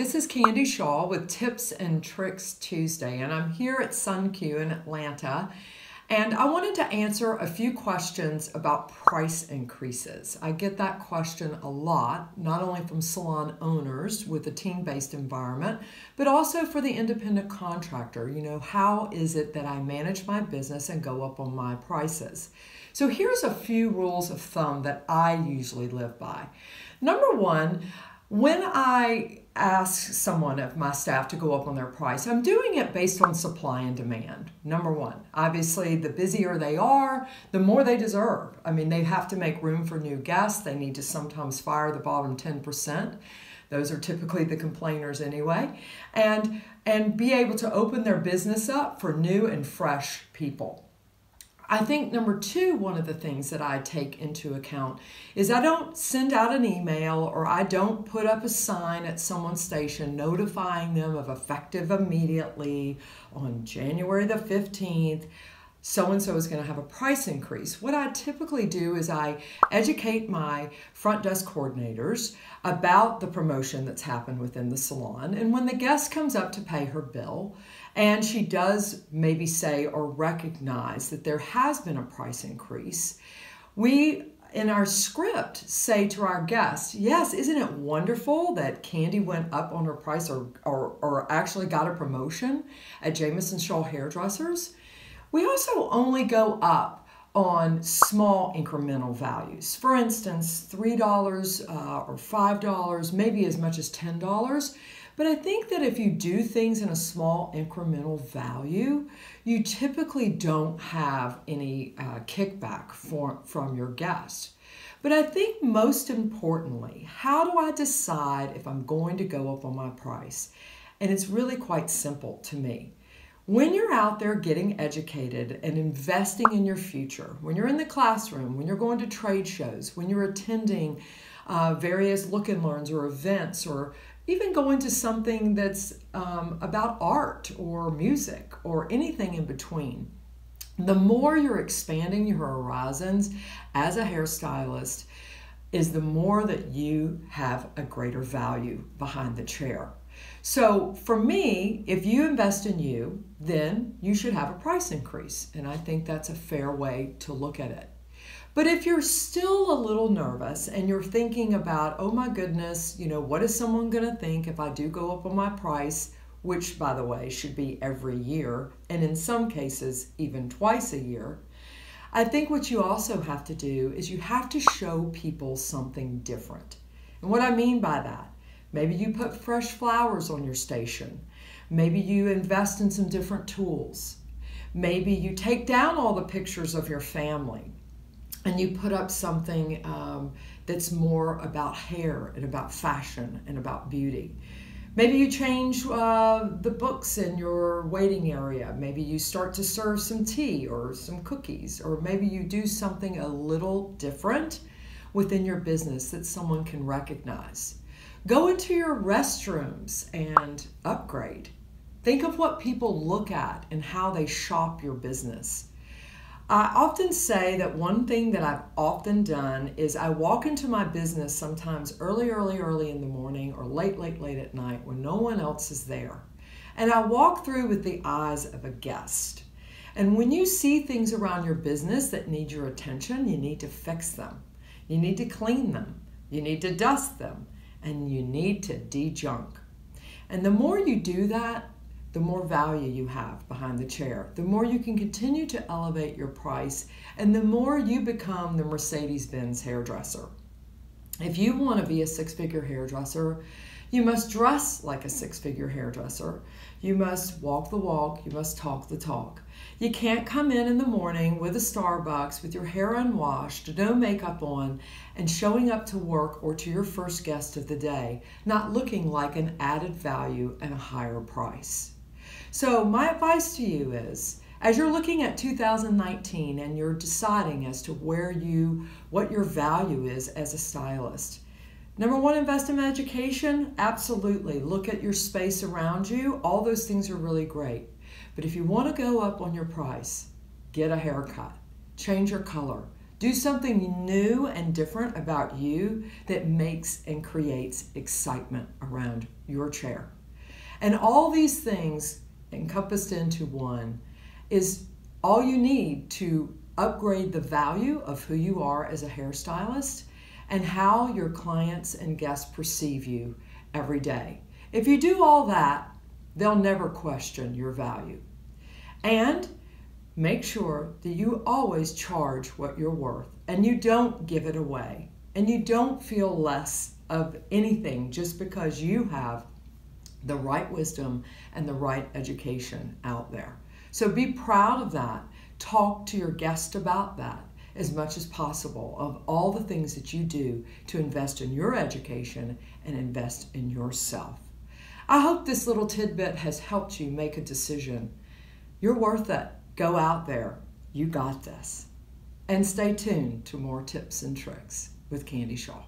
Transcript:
this is Candy Shaw with Tips and Tricks Tuesday, and I'm here at SunQ in Atlanta, and I wanted to answer a few questions about price increases. I get that question a lot, not only from salon owners with a team-based environment, but also for the independent contractor. You know, how is it that I manage my business and go up on my prices? So here's a few rules of thumb that I usually live by. Number one, when I ask someone of my staff to go up on their price, I'm doing it based on supply and demand. Number one, obviously the busier they are, the more they deserve. I mean, they have to make room for new guests. They need to sometimes fire the bottom 10%. Those are typically the complainers anyway. And be able to open their business up for new and fresh people. I think number two, one of the things that I take into account is I don't send out an email or I don't put up a sign at someone's station notifying them of effective immediately on January the 15th, so-and-so is going to have a price increase. What I typically do is I educate my front desk coordinators about the promotion that's happened within the salon. And when the guest comes up to pay her bill, and she does maybe say or recognize that there has been a price increase, we in our script say to our guests, yes, isn't it wonderful that Candy went up on her price or actually got a promotion at Jamison Shaw Hairdressers? We also only go up on small incremental values. For instance, $3 or $5, maybe as much as $10. But I think that if you do things in a small incremental value, you typically don't have any kickback from your guest. But I think most importantly, how do I decide if I'm going to go up on my price? And it's really quite simple to me. When you're out there getting educated and investing in your future, when you're in the classroom, when you're going to trade shows, when you're attending various look and learns or events, or even going to something that's about art or music or anything in between, the more you're expanding your horizons as a hairstylist is the more that you have a greater value behind the chair. So for me, if you invest in you, then you should have a price increase. And I think that's a fair way to look at it. But if you're still a little nervous and you're thinking about, oh my goodness, you know, what is someone going to think if I do go up on my price, which by the way should be every year, and in some cases even twice a year, I think what you also have to do is you have to show people something different. And what I mean by that, maybe you put fresh flowers on your station. Maybe you invest in some different tools. Maybe you take down all the pictures of your family and you put up something that's more about hair and about fashion and about beauty. Maybe you change the books in your waiting area. Maybe you start to serve some tea or some cookies, or maybe you do something a little different within your business that someone can recognize. Go into your restrooms and upgrade. Think of what people look at and how they shop your business. I often say that one thing that I've often done is I walk into my business sometimes early in the morning or late at night when no one else is there. And I walk through with the eyes of a guest. And when you see things around your business that need your attention, you need to fix them. You need to clean them. You need to dust them. And you need to de-junk. And the more you do that, the more value you have behind the chair, the more you can continue to elevate your price, and the more you become the Mercedes-Benz hairdresser. If you want to be a six-figure hairdresser, you must dress like a six-figure hairdresser. You must walk the walk. You must talk the talk. You can't come in the morning with a Starbucks with your hair unwashed, no makeup on, and showing up to work or to your first guest of the day, not looking like an added value and a higher price. So my advice to you is, as you're looking at 2019 and you're deciding as to what your value is as a stylist, number one, invest in education. Absolutely. Look at your space around you. All those things are really great. But if you want to go up on your price, get a haircut, change your color, Do something new and different about you that makes and creates excitement around your chair. And all these things encompassed into one is all you need to upgrade the value of who you are as a hairstylist and how your clients and guests perceive you every day. If you do all that, they'll never question your value. And make sure that you always charge what you're worth and you don't give it away and you don't feel less of anything just because you have the right wisdom and the right education out there. So be proud of that. Talk to your guest about that as much as possible, of all the things that you do to invest in your education and invest in yourself. I hope this little tidbit has helped you make a decision. You're worth it. Go out there. You got this. And stay tuned to more tips and tricks with Candy Shaw.